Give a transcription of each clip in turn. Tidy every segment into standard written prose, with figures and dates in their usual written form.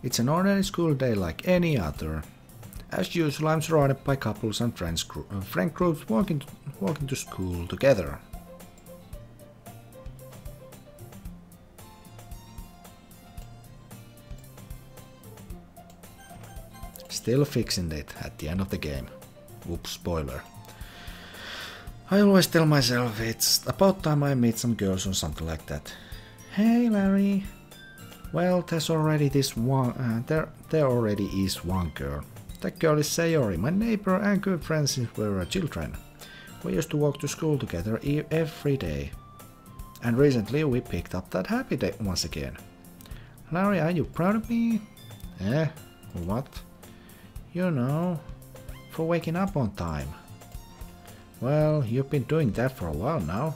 It's an ordinary school day like any other. As usual, I'm surrounded by couples and friend groups walking to school together. Still fixing it at the end of the game. Oops, spoiler. I always tell myself it's about time I meet some girls or something like that. Hey Larry. Well, there's already this one. There already is one girl. That girl is Sayori, my neighbor and good friend since we were children. We used to walk to school together every day. And recently we picked up that habit once again. Larry, are you proud of me? What? You know, for waking up on time. Well, you've been doing that for a while now.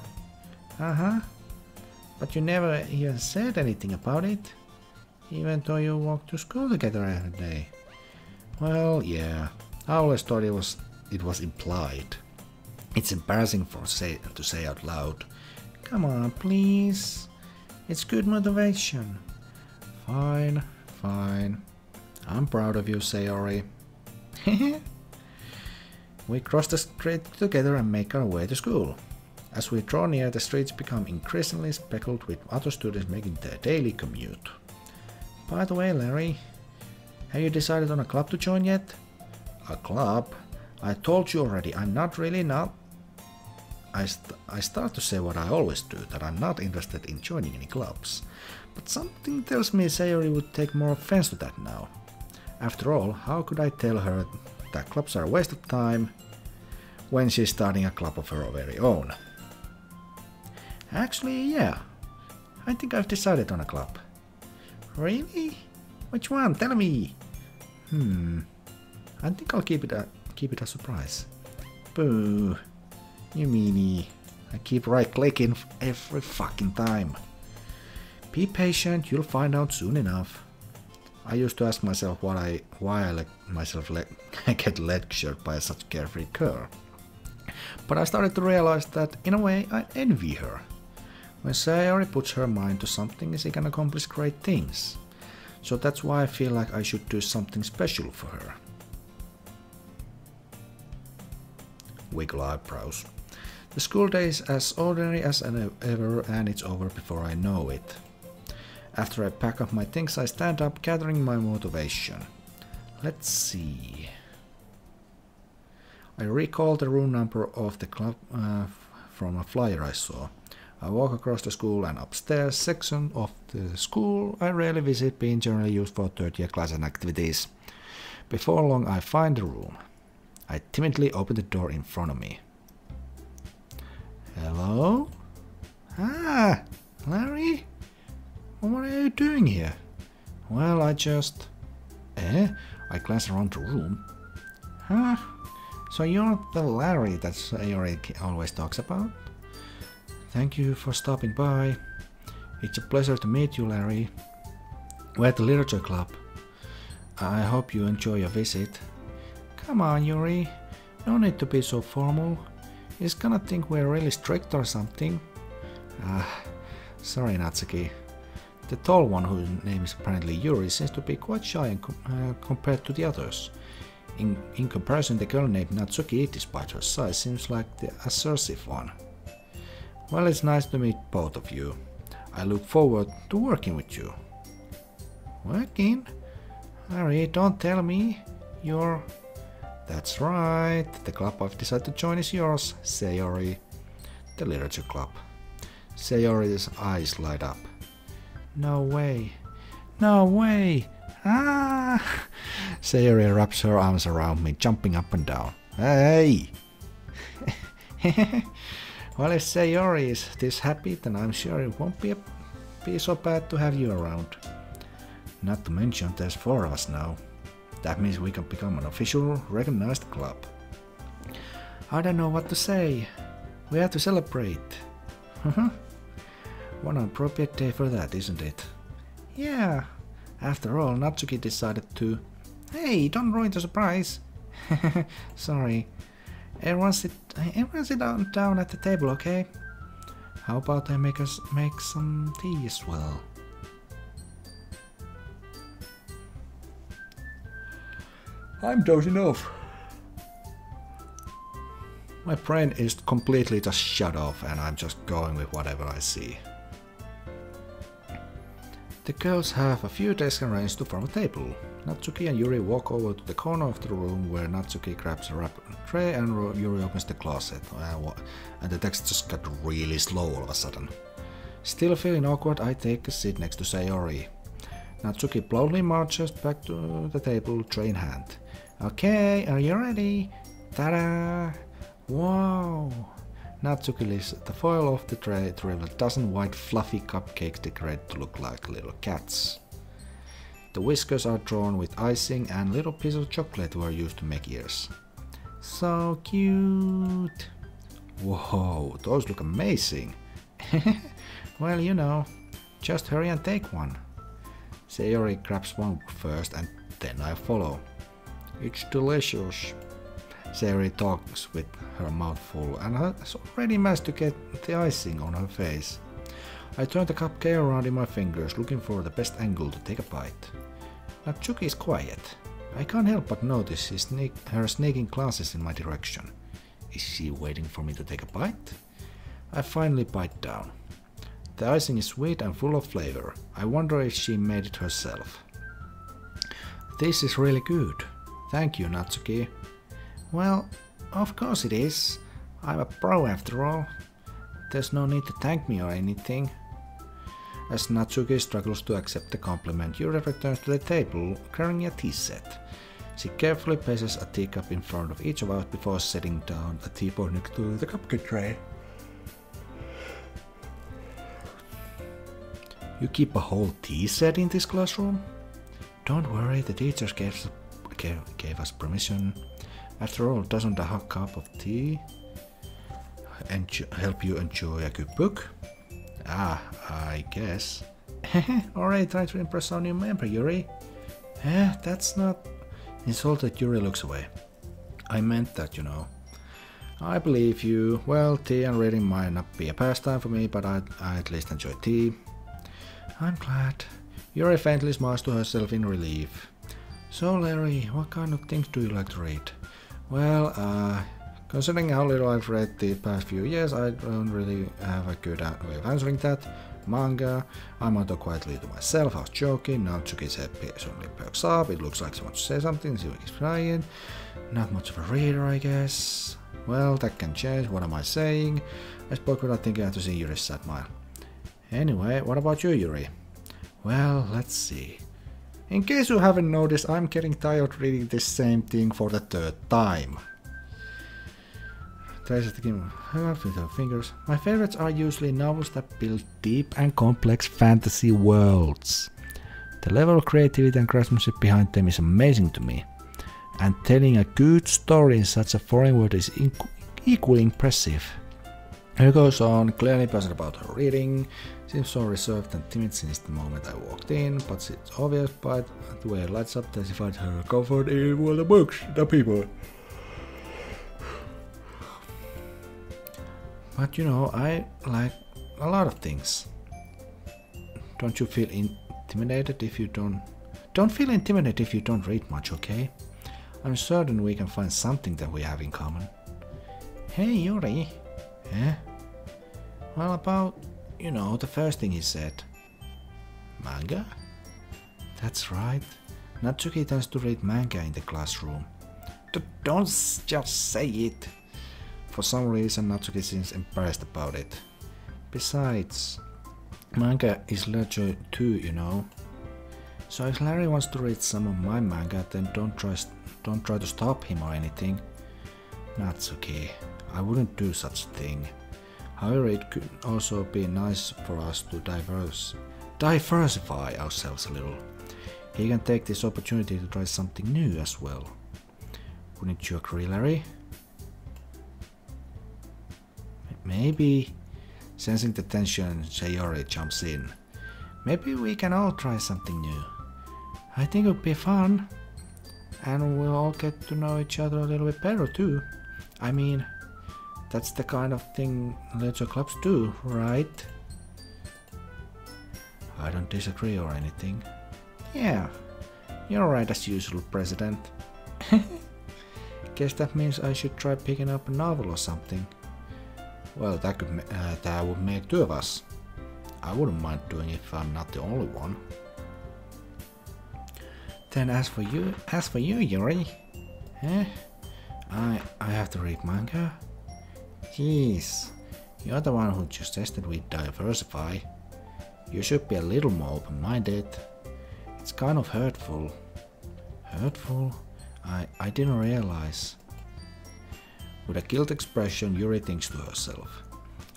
But you never even said anything about it. Even though you walk to school together every day. Well, yeah. I always thought it was implied. It's embarrassing to say out loud. Come on, please. It's good motivation. Fine. I'm proud of you, Sayori. We cross the street together and make our way to school. As we draw near, the streets become increasingly speckled with other students making their daily commute. By the way, Larry, have you decided on a club to join yet? A club? I told you already, I'm not really not. I start to say what I always do, that I'm not interested in joining any clubs. But something tells me Sayori would take more offense to that now. After all, how could I tell her that clubs are a waste of time when she's starting a club of her very own? Actually, yeah. I think I've decided on a club. Really? Which one? Tell me! I think I'll keep it a surprise. Boo! You meanie. I keep right-clicking every fucking time. Be patient, you'll find out soon enough. I used to ask myself why I let myself get lectured by such carefree girl. But I started to realize that, in a way, I envy her. When Sayori puts her mind to something, she can accomplish great things. So that's why I feel like I should do something special for her. Wiggle eyebrows. The school day is as ordinary as ever, and it's over before I know it. After I pack up my things, I stand up, gathering my motivation. Let's see. I recall the room number of the club from a flyer I saw. I walk across the school and upstairs section of the school I rarely visit, being generally used for third-year class and activities. Before long, I find the room. I timidly open the door in front of me. Hello? Ah, Larry? What are you doing here? Well, I just... I glance around the room. Huh? So you're the Larry that Sayori always talks about? Thank you for stopping by. It's a pleasure to meet you, Larry. We're at the Literature Club. I hope you enjoy your visit. Come on, Yuri. No need to be so formal. He's gonna think we're really strict or something. Sorry, Natsuki. The tall one, whose name is apparently Yuri, seems to be quite shy compared to the others. In comparison, the girl named Natsuki, despite her size, seems like the assertive one. Well, it's nice to meet both of you. I look forward to working with you. Working? Harry, don't tell me you're... That's right, the club I've decided to join is yours, Sayori. The Literature Club. Sayori's eyes light up. No way. No way! Ah! Sayori wraps her arms around me, jumping up and down. Hey! Well, if Sayori is this happy, then I'm sure it won't be so bad to have you around. Not to mention, there's 4 of us now. That means we can become an official, recognized club. I don't know what to say. We have to celebrate. One appropriate day for that, isn't it? Yeah. After all, Natsuki decided to... Hey, don't ruin the surprise. Sorry. Everyone sit down at the table, okay? How about I make some tea as well? I'm dozing off. My brain is completely just shut off and I'm just going with whatever I see. The girls have a few desks arranged to form a table. Natsuki and Yuri walk over to the corner of the room where Natsuki grabs a wrap tray and Yuri opens the closet. And the text just got really slow all of a sudden. Still feeling awkward, I take a seat next to Sayori. Natsuki proudly marches back to the table, tray in hand. Okay, are you ready? Ta-da! Wow! Natsuki lifts the foil off the tray to reveal a dozen white fluffy cupcakes decorated to look like little cats. The whiskers are drawn with icing and little pieces of chocolate were used to make ears. So cute! Whoa, those look amazing! Well, you know, just hurry and take one. Sayori grabs one first and then I follow. It's delicious. Sayori talks with her mouth full and has already managed to get the icing on her face. I turn the cupcake around in my fingers, looking for the best angle to take a bite. Natsuki is quiet. I can't help but notice her sneaking glances in my direction. Is she waiting for me to take a bite? I finally bite down. The icing is sweet and full of flavor. I wonder if she made it herself. This is really good. Thank you, Natsuki. Well, of course it is. I'm a pro after all. There's no need to thank me or anything. As Natsuki struggles to accept the compliment, Yuri returns to the table carrying a tea set. She carefully places a teacup in front of each of us before setting down a teapot next to the cupcake tray. You keep a whole tea set in this classroom? Don't worry, the teachers gave us permission. After all, doesn't a hot cup of tea help you enjoy a good book? Ah, I guess. Alright, try to impress our new member, Yuri. That's not... Insulted, Yuri looks away. I meant that, you know. I believe you. Well, tea and reading might not be a pastime for me, but I at least enjoy tea. I'm glad. Yuri faintly smiles to herself in relief. So, Larry, what kind of things do you like to read? Well, considering how little I've read the past few years, I don't really have a good way of answering that. Manga, I mutter quietly to myself, I was joking. Natsuki's head suddenly perks up, it looks like she wants to say something, she keeps trying. Not much of a reader, I guess. Well, that can change, what am I saying? I spoke without thinking to see Yuri's sad smile. Anyway, what about you, Yuri? Well, let's see. In case you haven't noticed, I'm getting tired reading this same thing for the third time. Tries to give with her fingers. My favorites are usually novels that build deep and complex fantasy worlds. The level of creativity and craftsmanship behind them is amazing to me. And telling a good story in such a foreign world is equally impressive. Here goes on, clearly passionate about her reading. Seems so reserved and timid since the moment I walked in, but it's obvious by the way it lights up that she finds her comfort in the books, the people. But you know, I like a lot of things. Don't you feel intimidated if you don't feel intimidated if you don't read much, okay? I'm certain we can find something that we have in common. Hey, Yuri. Eh? Well, about, you know, the first thing he said. Manga? That's right. Natsuki tends to read manga in the classroom. Don't just say it. For some reason, Natsuki seems embarrassed about it. Besides, manga is literature too, you know. So if Larry wants to read some of my manga, then don't try to stop him or anything. Natsuki, I wouldn't do such a thing. However, it could also be nice for us to diversify ourselves a little. He can take this opportunity to try something new as well. Wouldn't you agree, Larry? Maybe. Sensing the tension, Sayori jumps in. Maybe we can all try something new. I think it would be fun. And we'll all get to know each other a little bit better too. I mean, that's the kind of thing literature clubs do, right? I don't disagree or anything. Yeah, you're right as usual, President. Guess that means I should try picking up a novel or something. Well, that would make two of us. I wouldn't mind doing it if I'm not the only one. Then as for you, Yuri. Eh? I have to read manga? Jeez, you're the one who suggested we diversify. You should be a little more open-minded. It's kind of hurtful. Hurtful? I didn't realize. With a guilt expression, Yuri thinks to herself.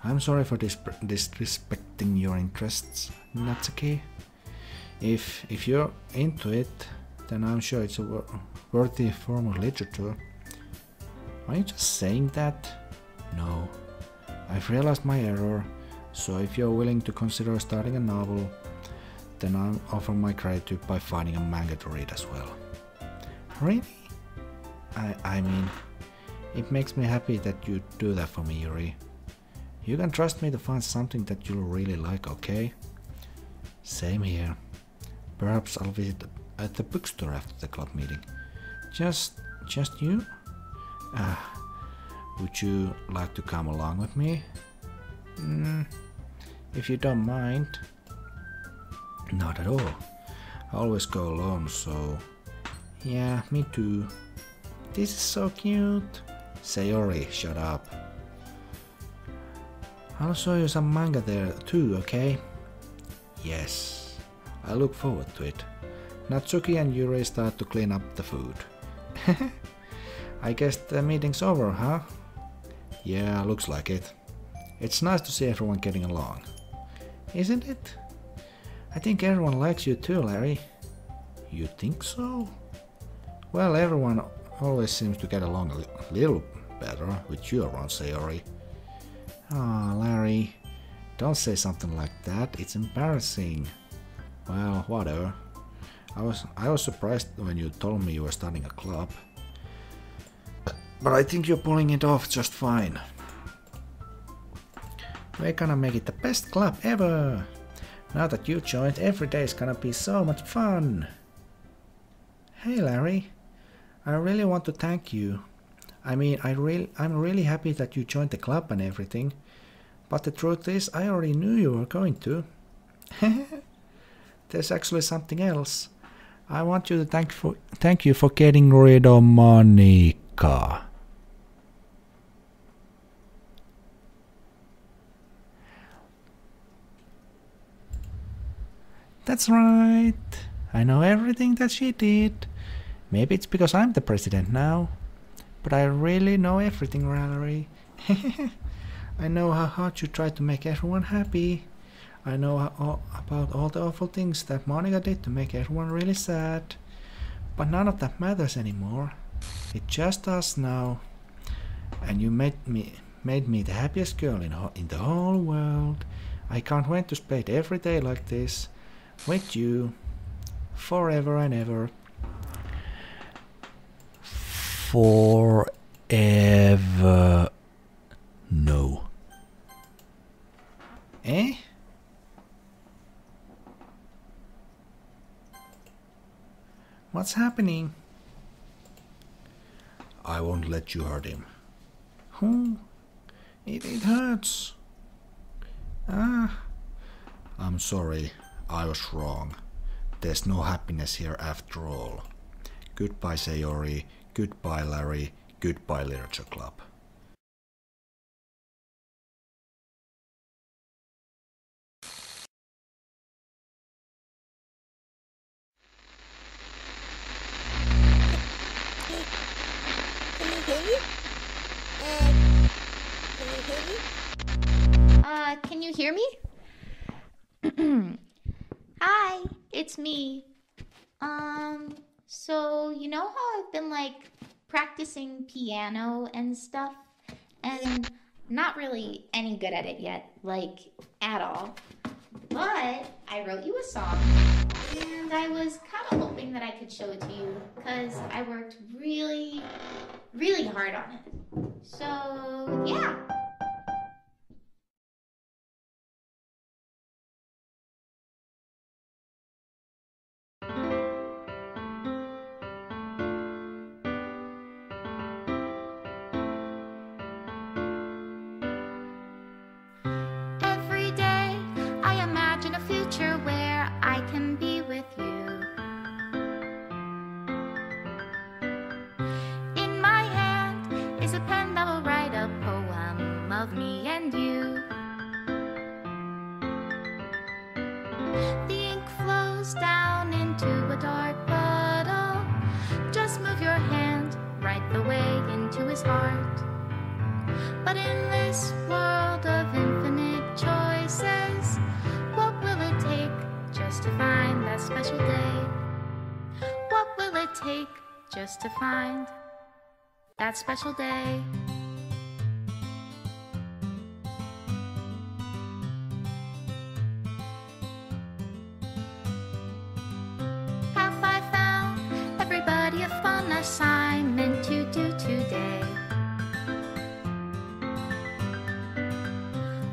I'm sorry for disrespecting your interests, Natsuki. If you're into it, then I'm sure it's a worthy form of literature. Are you just saying that? No. I've realized my error, so if you're willing to consider starting a novel, then I'll offer my gratitude by finding a manga to read as well. Really? I mean, it makes me happy that you do that for me, Yuri. You can trust me to find something that you'll really like, okay? Same here. Perhaps I'll visit at the bookstore after the club meeting. Just you? Would you like to come along with me? If you don't mind. Not at all. I always go alone, so... Yeah, me too. This is so cute. Sayori, shut up. I'll show you some manga there too, okay? Yes. I look forward to it. Natsuki and Yuri start to clean up the food. I guess the meeting's over, huh? Yeah, looks like it. It's nice to see everyone getting along. Isn't it? I think everyone likes you too, Larry. You think so? Well, everyone always seems to get along a little better with you around, Sayori. Ah, Larry, don't say something like that. It's embarrassing. Well, whatever. I was surprised when you told me you were starting a club. But I think you're pulling it off just fine. We're gonna make it the best club ever. Now that you joined, every day is gonna be so much fun. Hey Larry, I really want to thank you. I'm really happy that you joined the club and everything. But the truth is, I already knew you were going to. There's actually something else. I want you to thank you for getting rid of Monika. That's right. I know everything that she did. Maybe it's because I'm the president now. But I really know everything, Larry. I know how hard you tried to make everyone happy. I know about all the awful things that Monika did to make everyone really sad. But none of that matters anymore. It just does now. And you made me the happiest girl in the whole world. I can't wait to spend every day like this. With you. Forever and ever. Forever. No. Eh? What's happening? I won't let you hurt him. It hurts. I'm sorry. I was wrong. There's no happiness here after all. Goodbye, Sayori. Goodbye, Larry. Goodbye, Literature Club. Can you hear me? Hi, it's me. So you know how I've been like practicing piano and stuff, and not really any good at it yet, like at all. But I wrote you a song, and I was kind of hoping that I could show it to you, because I worked really, really hard on it. So, yeah. and you. The ink flows down into a dark puddle. Just move your hand right the way into his heart. But in this world of infinite choices, what will it take just to find that special day? What will it take just to find that special day? Have I found everybody a fun assignment to do today?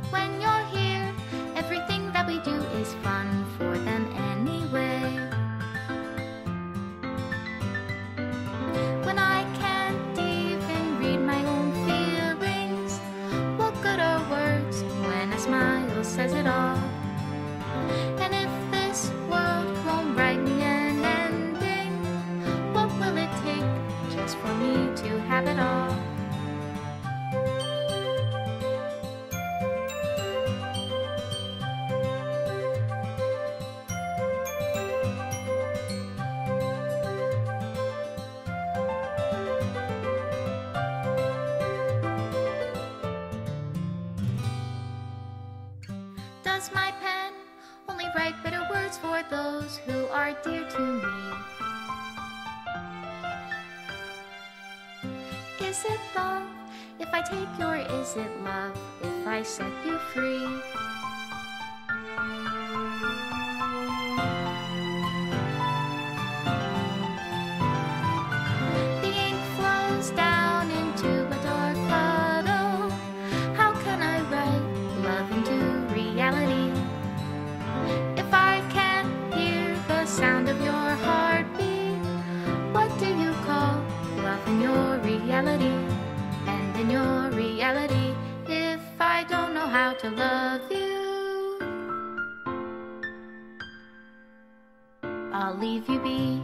When you're here, everything that we do is fun for them anyway. When I can't even read my own feelings, what good are words when a smile says it all? And if this world won't write me an ending, what will it take just for me to have it all? Does my pen only write bitter words for those who are dear to me? Is it love if I take you, or is it love if I set you free? The ink flows down into a dark puddle. How can I write love into reality? If I can't hear the sound of your heartbeat, what do you call love in your reality? And in your reality, if I don't know how to love you, I'll leave you be.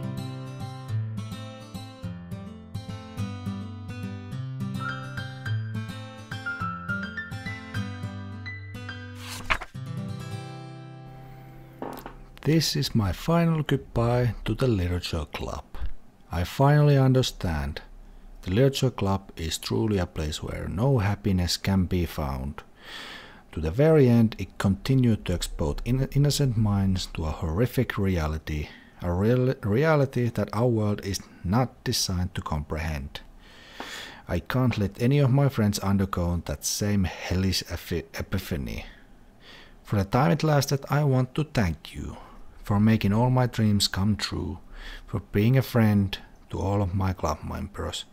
This is my final goodbye to the literature club. I finally understand. The literature club is truly a place where no happiness can be found. To the very end, it continued to expose innocent minds to a horrific reality, a reality that our world is not designed to comprehend. I can't let any of my friends undergo that same hellish epiphany. For the time it lasted, I want to thank you for making all my dreams come true, for being a friend to all of my club members,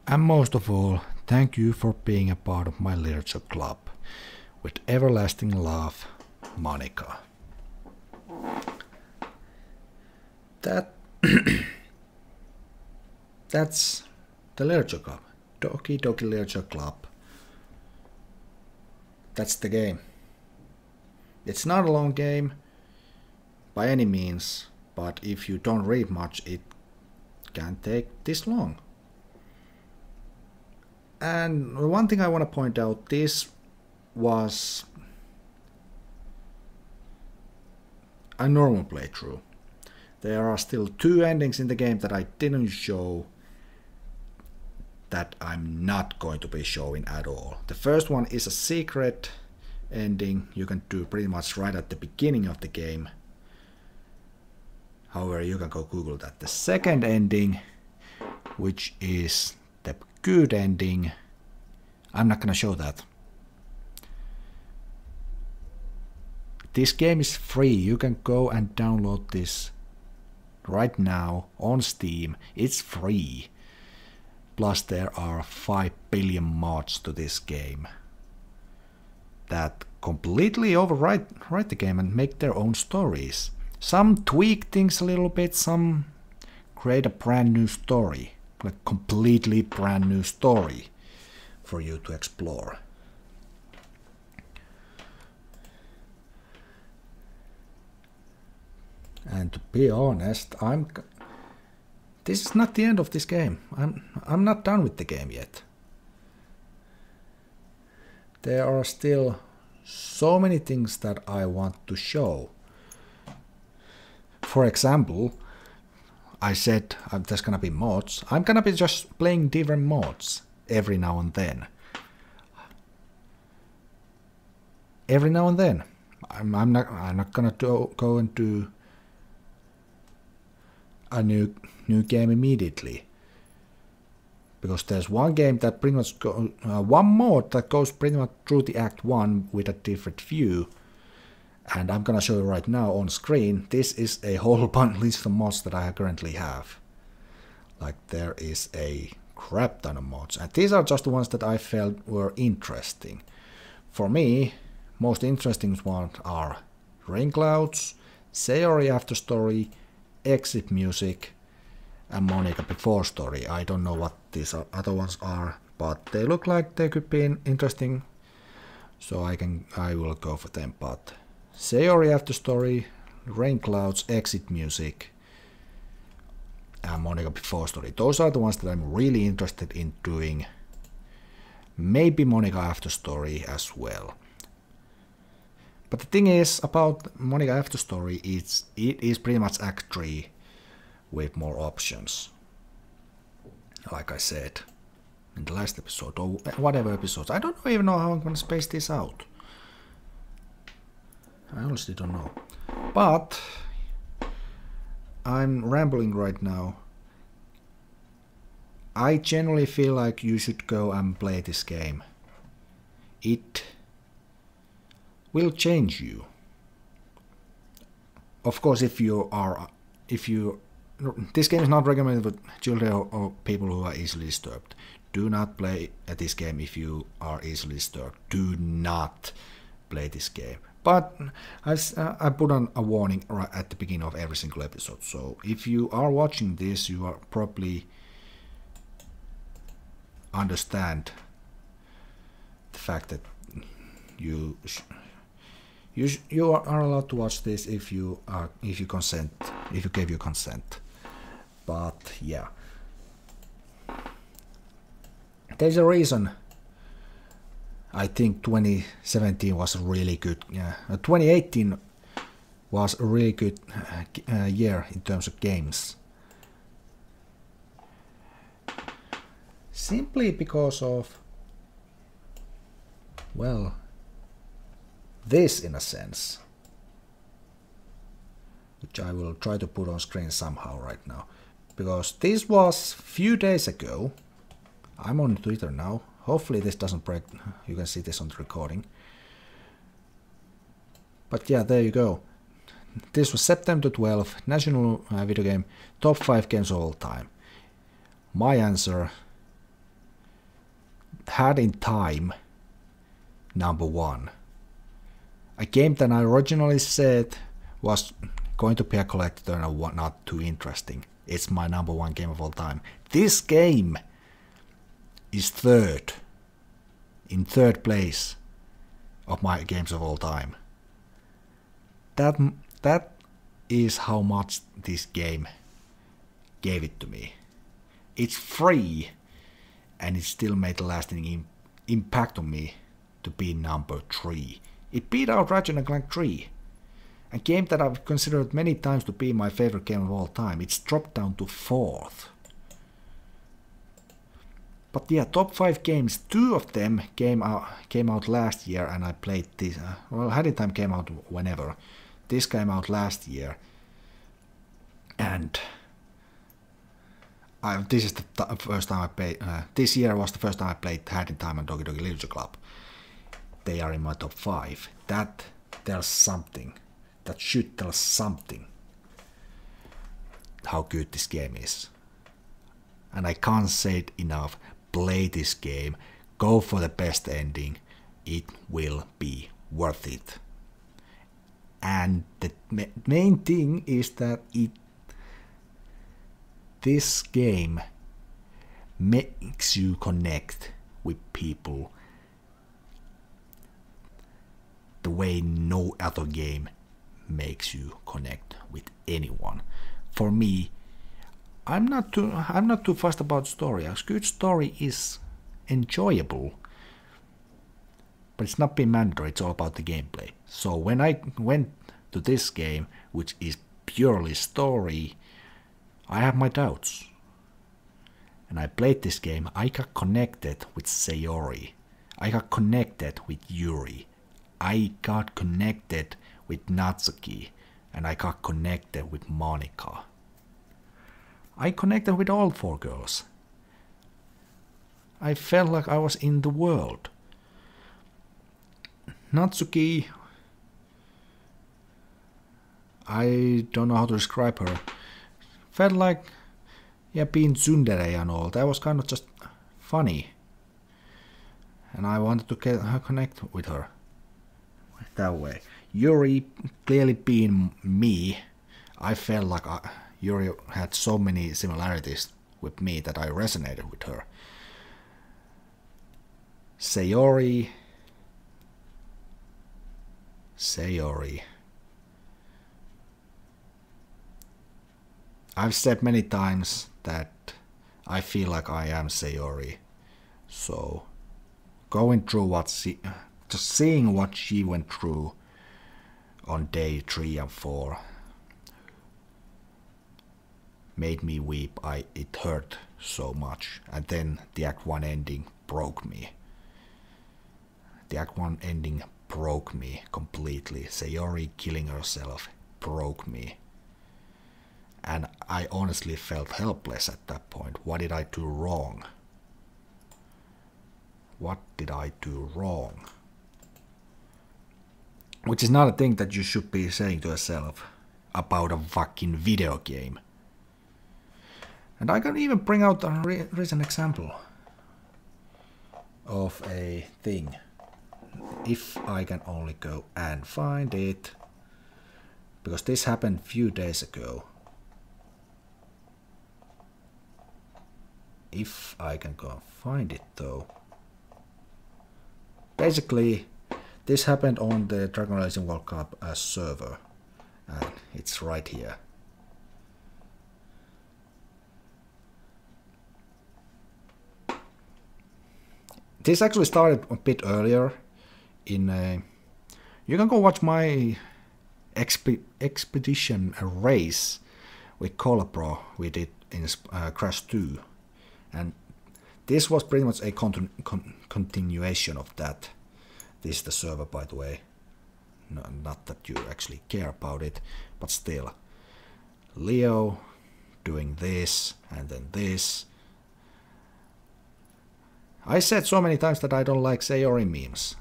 and most of all, thank you for being a part of my literature club. With everlasting love, Monika. That's the literature club. Doki Doki Literature Club. That's the game. It's not a long game by any means, but if you don't read much, it can take this long. And one thing I want to point out, this was a normal playthrough. There are still 2 endings in the game that I didn't show, that I'm not going to be showing at all. The first one is a secret ending you can do pretty much right at the beginning of the game. However, you can go Google that. The second ending, which is the good ending, I'm not gonna show that. This game is free. You can go and download this right now on Steam. It's free. Plus there are 5 billion mods to this game that completely overwrite the game and make their own stories. Some tweak things a little bit, some create a brand new story, like completely brand new story for you to explore. And to be honest, this is not the end of this game. I'm not done with the game yet. there are still so many things that I want to show. For example, I said there's gonna be mods. I'm gonna be just playing different mods every now and then. Every now and then. I'm not gonna go and do a new game immediately, because there's one game that pretty much one mod that goes pretty much through the Act 1 with a different view, and I'm gonna show you right now on screen. This is a whole bunch list of mods that I currently have. Like, there is a crap ton of mods, and these are just the ones that I felt were interesting. For me, most interesting ones are Rain Clouds, Sayori After Story, Exit Music, and Monika Before Story. I don't know what these other ones are, but they look like they could be interesting, so I will go for them. But Sayori After Story, Rain Clouds, Exit Music, and Monika Before Story. Those are the ones that I'm really interested in doing. Maybe Monika After Story as well. But the thing is about Monika After Story, it is pretty much Act 3 with more options. Like I said in the last episode, or whatever episodes. I don't even know how I'm going to space this out. I honestly don't know. But I'm rambling right now. I generally feel like you should go and play this game. It will change you. Of course, this game is not recommended for children or people who are easily disturbed. Do not play this game if you are easily disturbed. Do not play this game. But I put on a warning right at the beginning of every single episode. So if you are watching this, you are probably understand the fact that you are allowed to watch this if you gave your consent. But yeah, there's a reason. I think 2017 was a really good. 2018 was a really good year in terms of games. Simply because of, well, this in a sense, which I will try to put on screen somehow right now, because this was few days ago. I'm on Twitter now. Hopefully this doesn't break. You can see this on the recording. But yeah, there you go. This was September 12th, National Video Game Top 5 Games of All Time. My answer, had in time, number 1. A game that I originally said was going to be a collector and not too interesting. It's my number 1 game of all time. This game is in third place of my games of all time. That is how much this game gave it to me. It's free, and it still made a lasting impact on me to be number 3. It beat out Ratchet & Clank 3, a game that I've considered many times to be my favorite game of all time. It's dropped down to 4th. But yeah, top 5 games, 2 of them came out last year, and I played this. Well, Had in Time came out whenever. This came out last year, and this is the first time I played. This year was the first time I played Had in Time and Doki Doki Literature Club. They are in my top 5. That tells something. That should tell something. How good this game is. And I can't say it enough. Play this game. Go for the best ending. It will be worth it. And the main thing is that this game makes you connect with people the way no other game makes you connect with anyone. For me, I'm not too fussed about story. A good story is enjoyable. but it's not been mandatory, it's all about the gameplay. So when I went to this game, which is purely story, I have my doubts. And I played this game, I got connected with Sayori. I got connected with Yuri. I got connected with Natsuki. And I got connected with Monika. I connected with all 4 girls. I felt like I was in the world. Natsuki, I don't know how to describe her. Felt like, yeah, being tsundere and all, that was kind of just funny. And I wanted to connect with her that way. Yuri, clearly being me, I felt like Yuri had so many similarities with me that I resonated with her. Sayori. I've said many times that I feel like I am Sayori. So, going through just seeing what she went through on day 3 and 4 made me weep. It hurt so much. And then the Act 1 ending broke me. The Act 1 ending broke me completely. Sayori killing herself broke me. And I honestly felt helpless at that point. What did I do wrong? What did I do wrong? Which is not a thing that you should be saying to yourself about a fucking video game. And I can even bring out a recent example of a thing. If I can only go and find it. Because this happened a few days ago. If I can go and find it though. Basically, this happened on the Dragon Racing World Cup server. And it's right here. This actually started a bit earlier. You can go watch my expedition race with Colapro we did in Crash 2, and this was pretty much a continuation of that. This is the server, by the way. No, not that you actually care about it, but still. Leo doing this and then this. I said so many times that I don't like Sayori memes.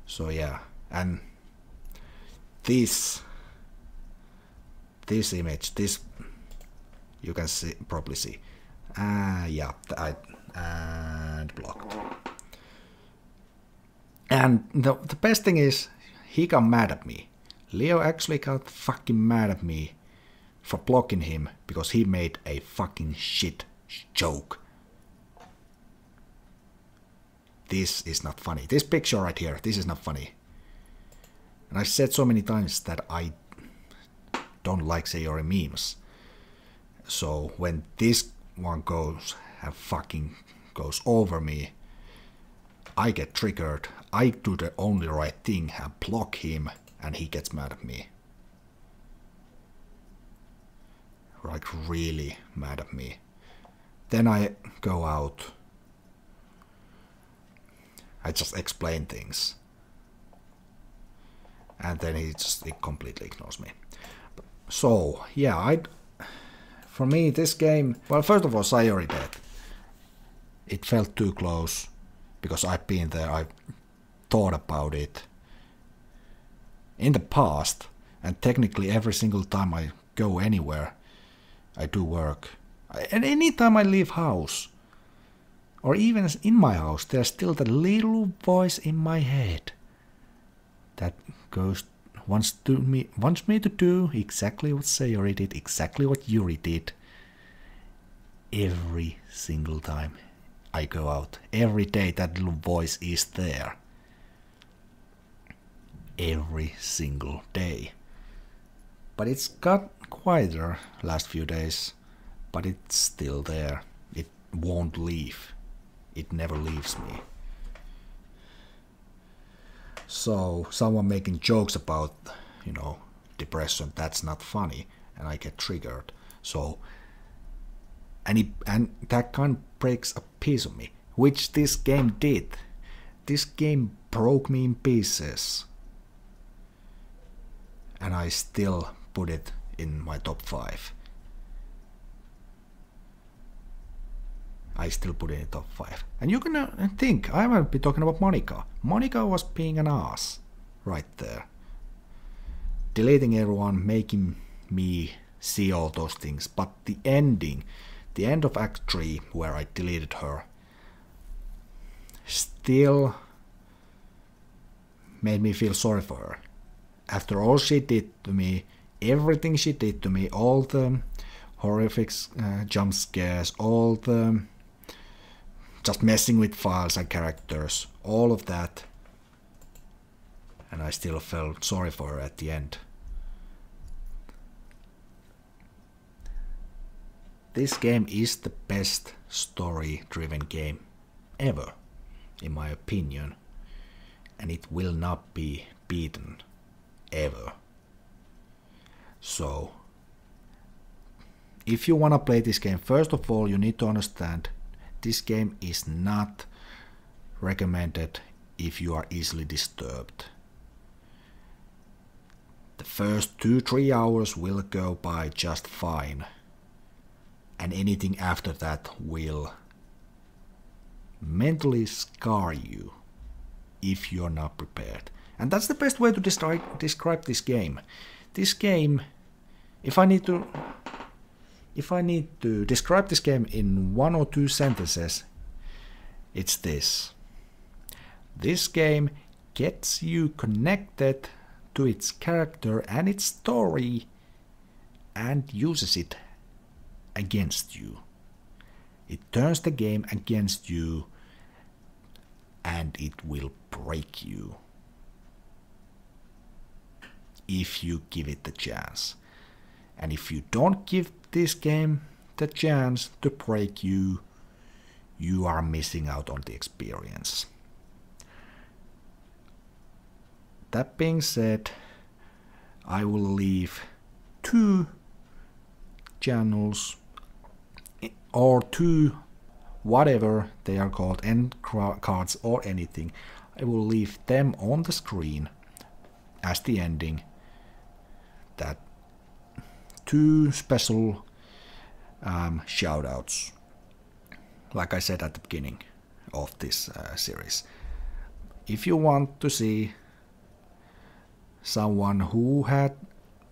So yeah, and this image, this you can see, probably see. Yeah, and blocked. And the best thing is, he got mad at me. Leo actually got fucking mad at me for blocking him because he made a fucking shit joke. This is not funny. This picture right here, this is not funny. And I've said so many times that I don't like Sayori memes. So when this one goes and fucking goes over me, I get triggered. I do the only right thing and block him, and he gets mad at me. Like really mad at me. Then I go out. I just explain things. And then he completely ignores me. So, yeah, for me, this game... Well, first of all, Sayori dead. It felt too close. Because I've been there, I've thought about it. In the past, and technically every single time I go anywhere, I do work. And anytime I leave house, or even in my house, there's still that little voice in my head that wants me to do exactly what Sayori did, exactly what Yuri did. Every single time I go out, every day that little voice is there. Every single day. But it's got quieter last few days, but it's still there. It won't leave. It never leaves me. So someone making jokes about, depression, that's not funny, and I get triggered. So, and that kind of breaks a piece of me, which this game did. This game broke me in pieces, and I still put it in my top 5. I still put it in top 5. And you can think, I might be talking about Monika. Monika was being an ass right there. Deleting everyone, making me see all those things. But the end of Act 3, where I deleted her, still made me feel sorry for her. After all she did to me, everything she did to me, all the horrific jump scares, all the just messing with files and characters, all of that, and I still felt sorry for her at the end. This game is the best story-driven game ever, in my opinion, and it will not be beaten ever. So, if you want to play this game, first of all, you need to understand this game is not recommended if you are easily disturbed. The first 2-3 hours will go by just fine, and anything after that will mentally scar you if you're not prepared. And that's the best way to describe this game. This game, if I need to describe this game in 1 or 2 sentences, it's this. This game gets you connected to its character and its story and uses it against you. It turns the game against you and it will break you if you give it the chance. And if you don't give this game the chance to break you, you are missing out on the experience. That being said, I will leave 2 channels or 2 whatever they are called, end cards or anything. I will leave them on the screen as the ending. That 2 special shoutouts, like I said at the beginning of this series. If you want to see someone who had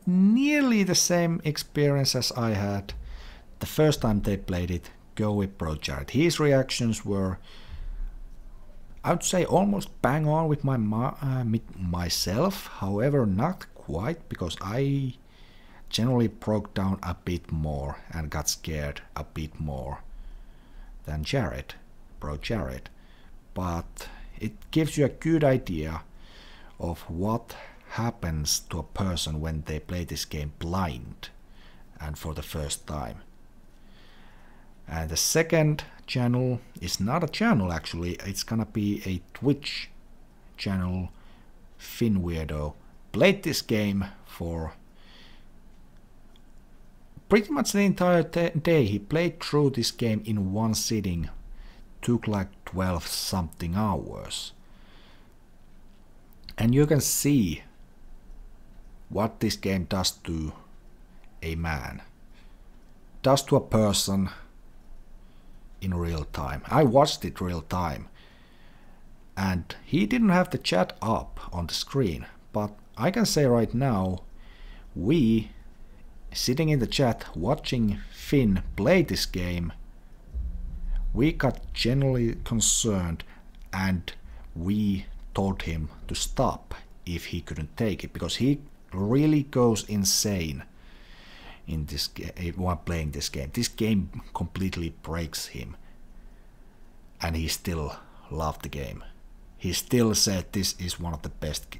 nearly the same experience as I had the first time they played it, go with Bro Jared. His reactions were, I would say, almost bang on with myself. However, not quite, because I generally broke down a bit more and got scared a bit more than Bro Jared. But it gives you a good idea of what happens to a person when they play this game blind and for the first time. And the second channel is not a channel, actually. It's gonna be a Twitch channel. Finn Weirdo played this game for pretty much the entire day. He played through this game in one sitting. Took like 12 something hours. And you can see what this game does to a man. Does to a person in real time. I watched it real time. And he didn't have the chat up on the screen. But I can say right now, we, sitting in the chat watching Finn play this game, we got genuinely concerned and we told him to stop if he couldn't take it, because he really goes insane in this while playing this game. This game completely breaks him, and he still loved the game. He still said this is one of the best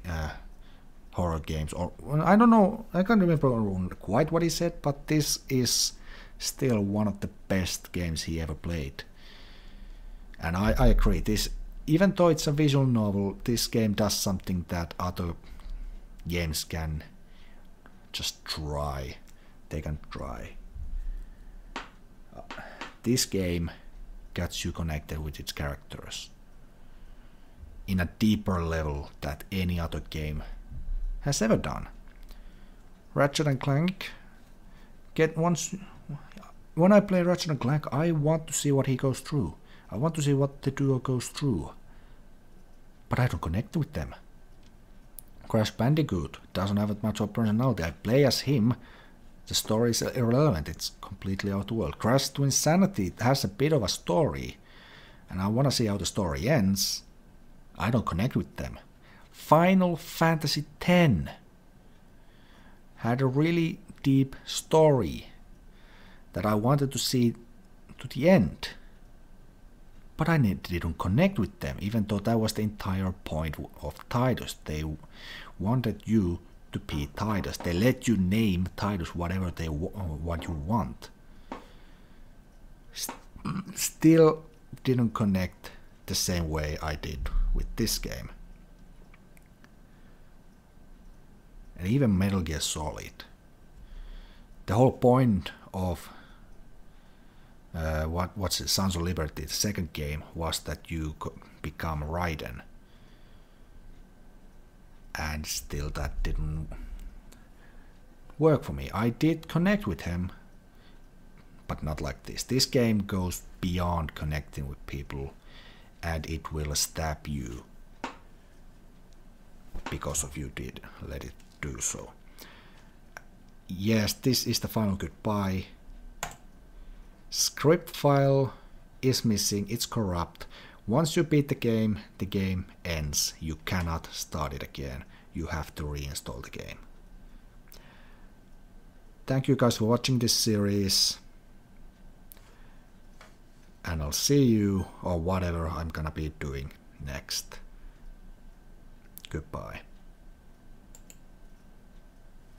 horror games, or I don't know, I can't remember quite what he said, but this is still one of the best games he ever played. And I agree, this, even though it's a visual novel, this game does something that other games can just try. They can try. This game gets you connected with its characters in a deeper level that any other game has ever done. Ratchet and Clank, when I play Ratchet and Clank, I want to see what he goes through. I want to see what the duo goes through. But I don't connect with them. Crash Bandicoot doesn't have that much of personality. I play as him. The story is irrelevant. It's completely out of the world. Crash to Insanity has a bit of a story. And I want to see how the story ends. I don't connect with them. Final Fantasy X had a really deep story that I wanted to see to the end. But I didn't connect with them, even though that was the entire point of Tidus. They wanted you to be Tidus. They let you name Tidus whatever what you want. Still didn't connect the same way I did with this game. And even Metal Gear Solid. The whole point of what's it, Sons of Liberty, the second game, was that you could become Raiden. And still that didn't work for me. I did connect with him, but not like this. This game goes beyond connecting with people, and it will stab you because of you did let it do so. Yes, this is the final goodbye. Script file is missing, it's corrupt. Once you beat the game ends. You cannot start it again. You have to reinstall the game. Thank you guys for watching this series. And I'll see you, or whatever I'm gonna be doing next. Goodbye.